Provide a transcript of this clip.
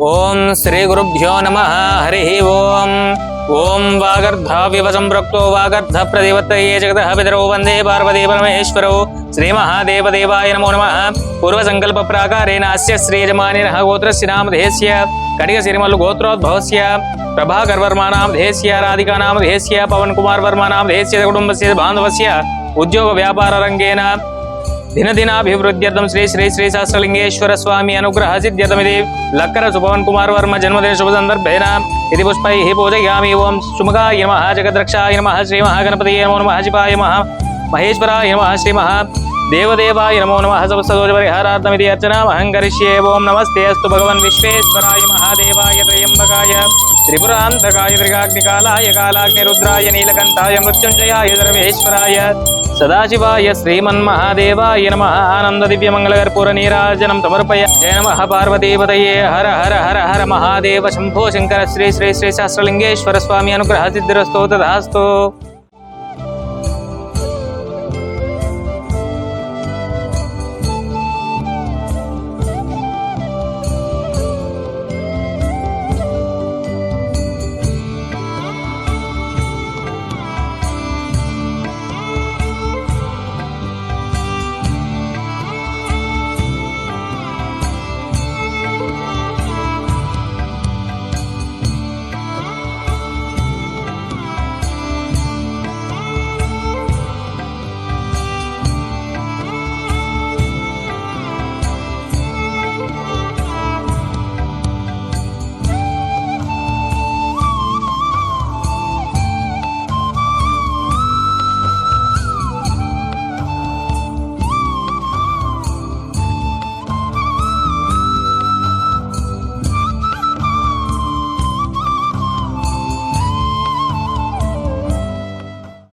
ఓం శ్రీ గురుభ్యో నమః. హరి ఓం. ఓం వాగర్ధావివ సంపృక్తో వాగర్ధ ప్రదేవతయే జగతః పితరౌ వందే పార్వతీ పరమేశ్వరౌ. శ్రీ మహాదేవదేవాయ నమో నమః. పూర్వ సంకల్ప ప్రాకారేణ అస్య శ్రీ యజమానినః గోత్రస్య నామధేయస్య కడిగ సిరిమల్లు గోత్రోద్భవస్య ప్రభాకర్ వర్మ నామధేయస్య రాధికా నామధేయస్య పవన్ కుమార్ వర్మ నామధేయస్య కుటుంబస్య బాంధవస్య ఉద్యోగ వ్యాపార రంగేణ దినదినాభివృద్ధ్యర్థం శ్రీ శ్రీ శ్రీ సహస్రలింగేశ్వర స్వామి అనుగ్రహ సిద్ధ్యర్థమిది లక్కర సుభవన్ కుమార్ వర్మ జన్మదిన శుభ సందర్భేన ఇది పుష్పైః పూజయామి. ఓం సుముఖాయ నమః, జగద్రక్షాయ నమః, శ్రీ మహాగణపతయే నమో నమః, శివాయ నమః, మహేశ్వరాయ నమః, శ్రీ దేవదేవాయ నమో నమః, సమస్తదోష పరిహారార్థమిది అర్చనామహం కరిష్యే. ఓం నమస్తే అస్తు భగవన్ విశ్వేశ్వరాయ మహాదేవాయ త్రయంబకాయ త్రిపురాంతకాయ త్రికాగ్నికాలాయ కాలాగ్నిరుద్రాయ నీలకంఠాయ మృత్యుంజయాయ సర్వేశ్వరాయ సదాశివాయ శ్రీమన్మహాదేవాయ నమః. ఆనంద దివ్య మంగళకర్పూర నీరాజనం సమర్పయ. జయ నమః పార్వతీపతయే. హర హర హర హర మహాదేవ శంభో శంకర. శ్రీ శ్రీ శ్రీ సహస్రలింగేశ్వర స్వామి అనుగ్రహ సిద్ధిరస్తు తథాస్తు.